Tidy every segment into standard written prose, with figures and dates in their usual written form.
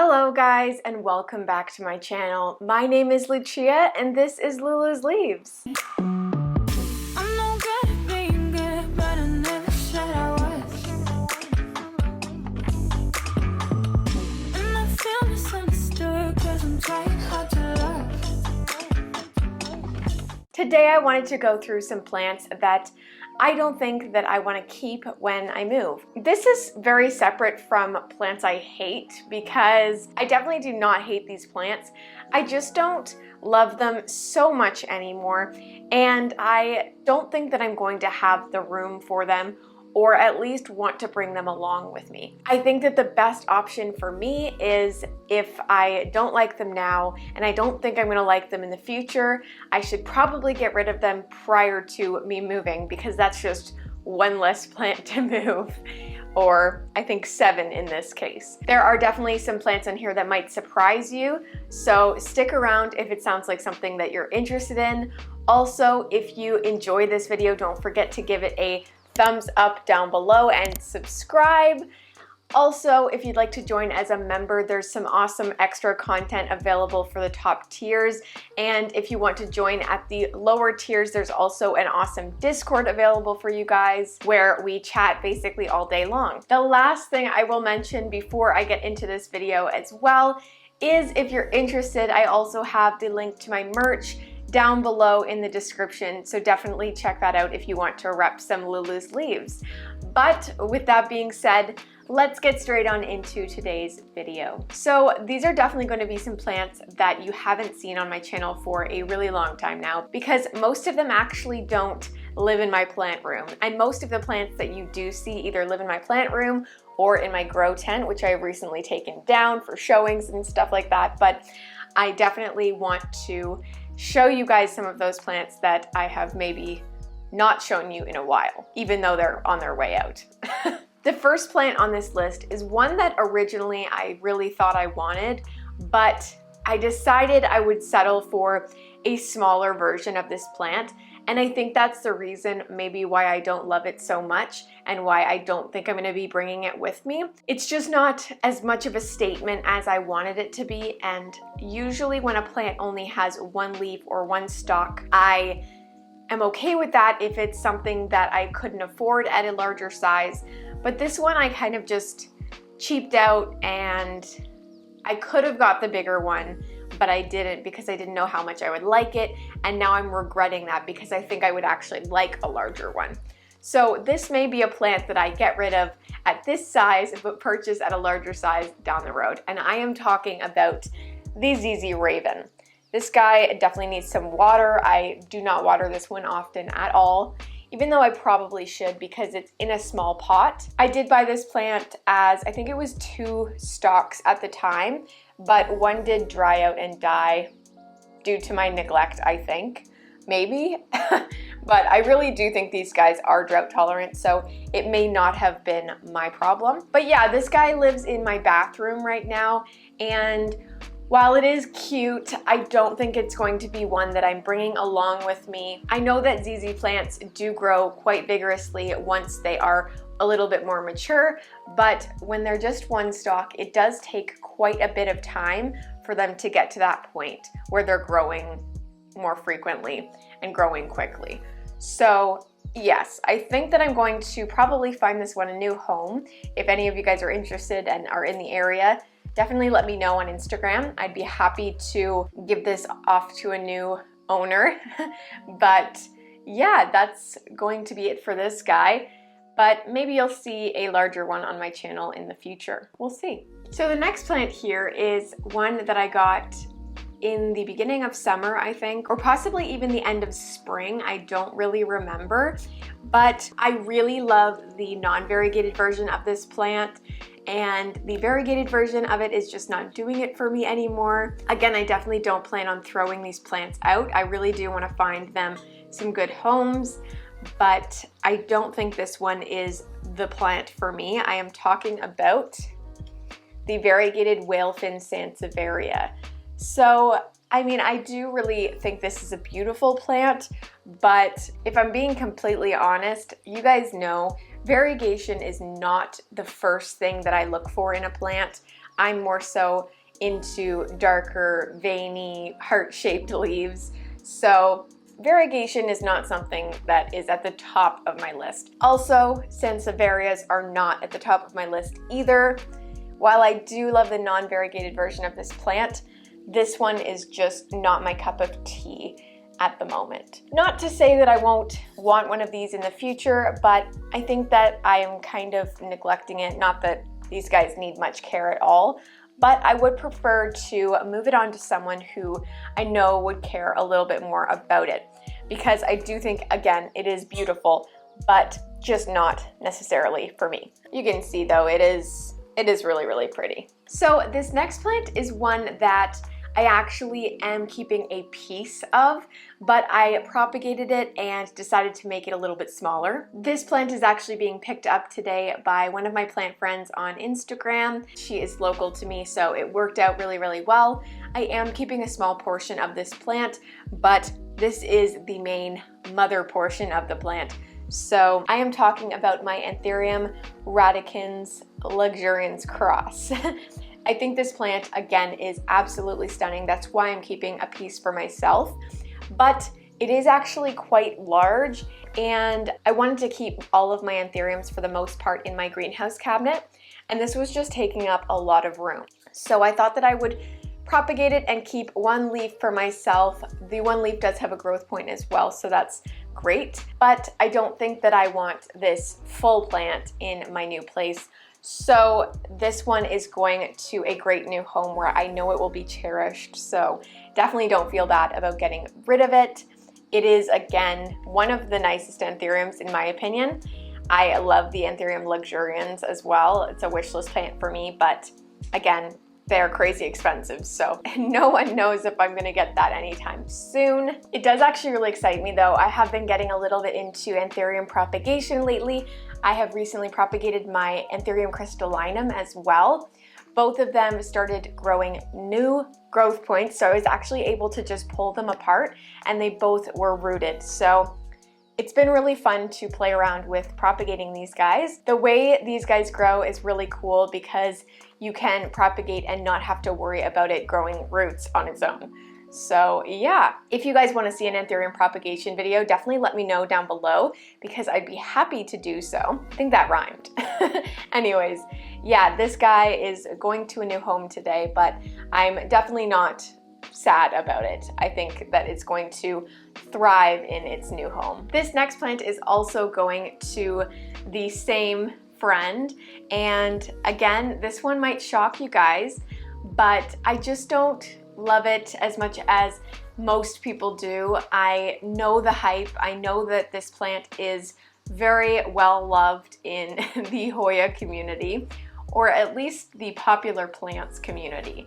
Hello guys and welcome back to my channel. My name is Lucia and this is Lulu's Leaves. Today I wanted to go through some plants that I don't think that I want to keep when I move. This is very separate from plants I hate because I definitely do not hate these plants. I just don't love them so much anymore, and I don't think that I'm going to have the room for them or at least want to bring them along with me. I think that the best option for me is if I don't like them now and I don't think I'm gonna like them in the future, I should probably get rid of them prior to me moving because that's just one less plant to move, or I think 7 in this case. There are definitely some plants in here that might surprise you, so stick around if it sounds like something that you're interested in. Also, if you enjoy this video, don't forget to give it a thumbs up down below and subscribe. Also, if you'd like to join as a member, there's some awesome extra content available for the top tiers. And if you want to join at the lower tiers, there's also an awesome Discord available for you guys where we chat basically all day long. The last thing I will mention before I get into this video as well is if you're interested, I also have the link to my merch down below in the description, so definitely check that out if you want to rep some Lulu's Leaves. But with that being said, let's get straight on into today's video. So these are definitely going to be some plants that you haven't seen on my channel for a really long time now, because most of them actually don't live in my plant room, and most of the plants that you do see either live in my plant room or in my grow tent, which I have recently taken down for showings and stuff like that. But I definitely want to show you guys some of those plants that I have maybe not shown you in a while, even though they're on their way out. The first plant on this list is one that originally I really thought I wanted, but I decided I would settle for a smaller version of this plant. And I think that's the reason maybe why I don't love it so much and why I don't think I'm going to be bringing it with me. It's just not as much of a statement as I wanted it to be. And usually when a plant only has one leaf or one stalk, I am okay with that if it's something that I couldn't afford at a larger size. But this one I kind of just cheaped out, and I could have got the bigger one, but I didn't because I didn't know how much I would like it, and now I'm regretting that because I think I would actually like a larger one. So this may be a plant that I get rid of at this size but purchase at a larger size down the road, and I am talking about the ZZ Raven. This guy definitely needs some water. I do not water this one often at all, even though I probably should because it's in a small pot. I did buy this plant as, I think it was 2 stalks at the time, but one did dry out and die due to my neglect, I think, maybe. But I really do think these guys are drought tolerant, so it may not have been my problem. But yeah, this guy lives in my bathroom right now, and while it is cute, I don't think it's going to be one that I'm bringing along with me. I know that ZZ plants do grow quite vigorously once they are a little bit more mature, but when they're just one stalk, it does take quite a bit of time for them to get to that point where they're growing more frequently and growing quickly. So yes, I think that I'm going to probably find this one a new home. If any of you guys are interested and are in the area, definitely let me know on Instagram. I'd be happy to give this off to a new owner. But yeah, that's going to be it for this guy. But maybe you'll see a larger one on my channel in the future. We'll see. So the next plant here is one that I got in the beginning of summer, I think, or possibly even the end of spring. I don't really remember, but I really love the non-variegated version of this plant, and the variegated version of it is just not doing it for me anymore. Again, I definitely don't plan on throwing these plants out. I really do want to find them some good homes, but I don't think this one is the plant for me. I am talking about the variegated whalefin Sansevieria. So, I mean, I do really think this is a beautiful plant, but if I'm being completely honest, you guys know variegation is not the first thing that I look for in a plant. I'm more so into darker, veiny, heart-shaped leaves. So variegation is not something that is at the top of my list. Also, Sansevierias are not at the top of my list either. While I do love the non-variegated version of this plant, this one is just not my cup of tea at the moment. Not to say that I won't want one of these in the future, but I think that I am kind of neglecting it. Not that these guys need much care at all, but I would prefer to move it on to someone who I know would care a little bit more about it, because I do think, again, it is beautiful, but just not necessarily for me. You can see though, it is really, really pretty. So this next plant is one that I actually am keeping a piece of, but I propagated it and decided to make it a little bit smaller. This plant is actually being picked up today by one of my plant friends on Instagram. She is local to me, so it worked out really, really well. I am keeping a small portion of this plant, but this is the main mother portion of the plant. So I am talking about my Ethereum radicans luxurians cross. I think this plant, again, is absolutely stunning. That's why I'm keeping a piece for myself, but it is actually quite large, and I wanted to keep all of my anthuriums for the most part in my greenhouse cabinet, and this was just taking up a lot of room. So I thought that I would propagate it and keep one leaf for myself. The one leaf does have a growth point as well, so that's great, but I don't think that I want this full plant in my new place. So this one is going to a great new home where I know it will be cherished. So definitely don't feel bad about getting rid of it. It is, again, one of the nicest anthuriums in my opinion. I love the Anthurium luxurians as well. It's a wish list plant for me, but again, they're crazy expensive, so no one knows if I'm gonna get that anytime soon. It does actually really excite me though. I have been getting a little bit into Anthurium propagation lately. I have recently propagated my Anthurium crystallinum as well. Both of them started growing new growth points, so I was actually able to just pull them apart and they both were rooted. So it's been really fun to play around with propagating these guys. The way these guys grow is really cool because you can propagate and not have to worry about it growing roots on its own. So yeah, if you guys want to see an Anthurium propagation video, definitely let me know down below because I'd be happy to do so. I think that rhymed. Anyways, yeah, this guy is going to a new home today, but I'm definitely not sad about it. I think that it's going to thrive in its new home. This next plant is also going to the same friend, and again, this one might shock you guys, but I just don't love it as much as most people do. I know the hype. I know that this plant is very well loved in the Hoya community, or at least the popular plants community,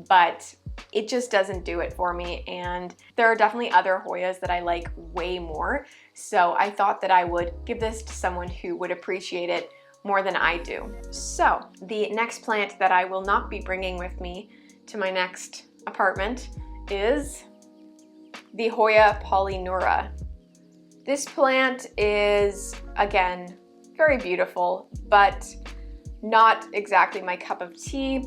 but it just doesn't do it for me, and there are definitely other Hoyas that I like way more, so I thought that I would give this to someone who would appreciate it more than I do. So the next plant that I will not be bringing with me to my next apartment is the Hoya Polynora. This plant is, again, very beautiful, but not exactly my cup of tea.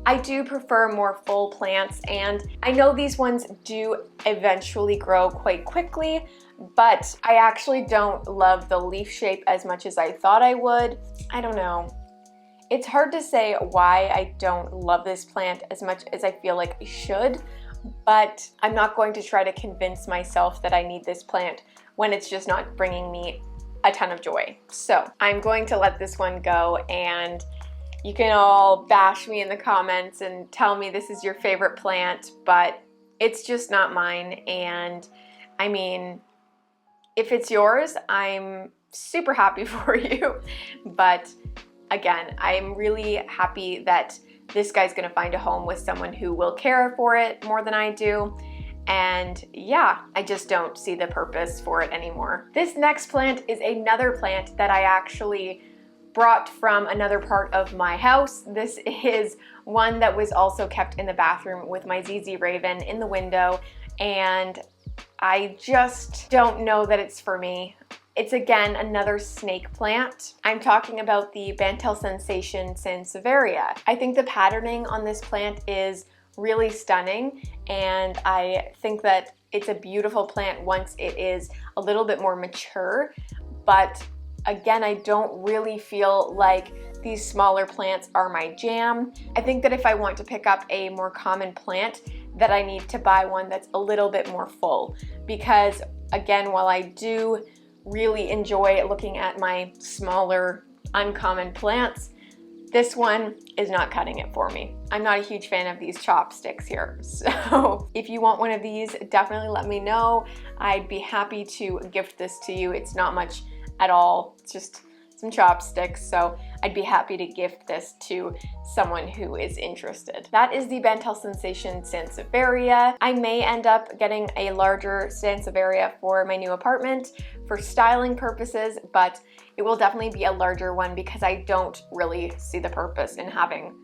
I do prefer more full plants, and I know these ones do eventually grow quite quickly, but I actually don't love the leaf shape as much as I thought I would. I don't know. It's hard to say why I don't love this plant as much as I feel like I should, but I'm not going to try to convince myself that I need this plant when it's just not bringing me a ton of joy. So I'm going to let this one go, and you can all bash me in the comments and tell me this is your favorite plant, but it's just not mine. And I mean, if it's yours, I'm super happy for you. But again, I'm really happy that this guy's gonna find a home with someone who will care for it more than I do. And yeah, I just don't see the purpose for it anymore. This next plant is another plant that I actually brought from another part of my house. This is one that was also kept in the bathroom with my ZZ Raven in the window, and I just don't know that it's for me. It's again another snake plant. I'm talking about the Bentel sensation Sansevieria. I think the patterning on this plant is really stunning, and I think that it's a beautiful plant once it is a little bit more mature, but again, I don't really feel like these smaller plants are my jam. I think that if I want to pick up a more common plant, that I need to buy one that's a little bit more full, because again, while I do really enjoy looking at my smaller uncommon plants, this one is not cutting it for me. I'm not a huge fan of these chopsticks here. So if you want one of these, definitely let me know. I'd be happy to gift this to you. It's not much at all. It's just some chopsticks, so I'd be happy to gift this to someone who is interested. That is the Bentel Sensation Sansevieria. I may end up getting a larger Sansevieria for my new apartment for styling purposes, but it will definitely be a larger one because I don't really see the purpose in having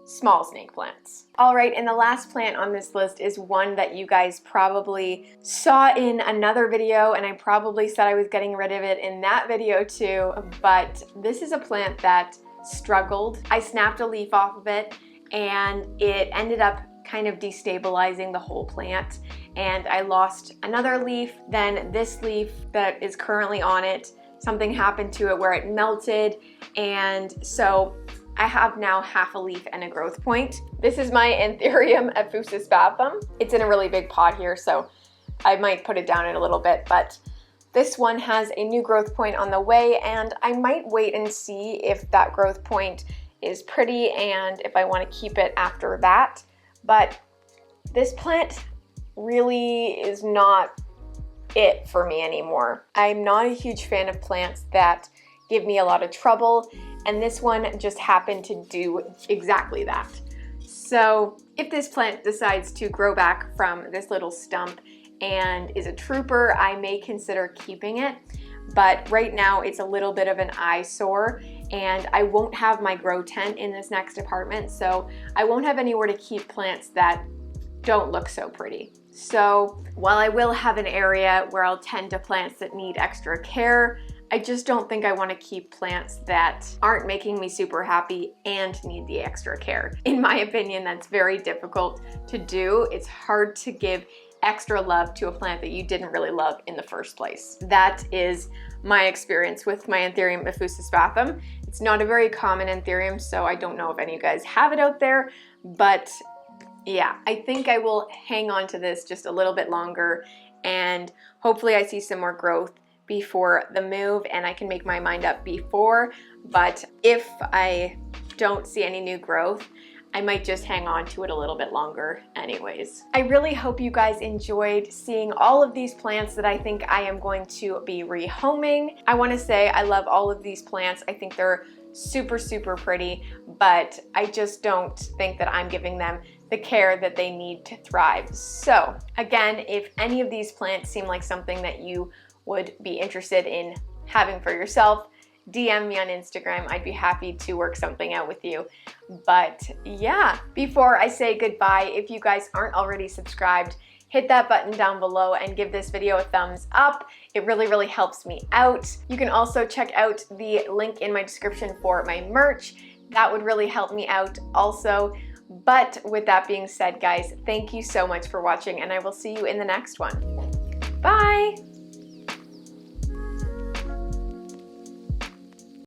small snake plants. All right, and the last plant on this list is one that you guys probably saw in another video, and I probably said I was getting rid of it in that video too, but this is a plant that struggled. I snapped a leaf off of it and it ended up kind of destabilizing the whole plant, and I lost another leaf. Then this leaf that is currently on it, something happened to it where it melted, and so I have now half a leaf and a growth point. This is my Ethereum Mephus Bathum. It's in a really big pot here, so I might put it down in a little bit, but this one has a new growth point on the way, and I might wait and see if that growth point is pretty and if I want to keep it after that. But this plant really is not it for me anymore. I'm not a huge fan of plants that give me a lot of trouble, and this one just happened to do exactly that. So if this plant decides to grow back from this little stump and is a trooper, I may consider keeping it. But right now it's a little bit of an eyesore, and I won't have my grow tent in this next apartment, so I won't have anywhere to keep plants that don't look so pretty. So while I will have an area where I'll tend to plants that need extra care, I just don't think I want to keep plants that aren't making me super happy and need the extra care. In my opinion, that's very difficult to do. It's hard to give extra love to a plant that you didn't really love in the first place. That is my experience with my Ethereum Mephus Bathum. It's not a very common Ethereum, so I don't know if any of you guys have it out there, but yeah, I think I will hang on to this just a little bit longer, and hopefully I see some more growth before the move and I can make my mind up before. But if I don't see any new growth, I might just hang on to it a little bit longer anyways. I really hope you guys enjoyed seeing all of these plants that I think I am going to be rehoming. I want to say I love all of these plants. I think they're super, super pretty, but I just don't think that I'm giving them the care that they need to thrive. So again, if any of these plants seem like something that you would be interested in having for yourself, DM me on Instagram. I'd be happy to work something out with you. But yeah, before I say goodbye, if you guys aren't already subscribed, hit that button down below and give this video a thumbs up. It really, really helps me out. You can also check out the link in my description for my merch. That would really help me out also. But with that being said, guys, thank you so much for watching, and I will see you in the next one. Bye!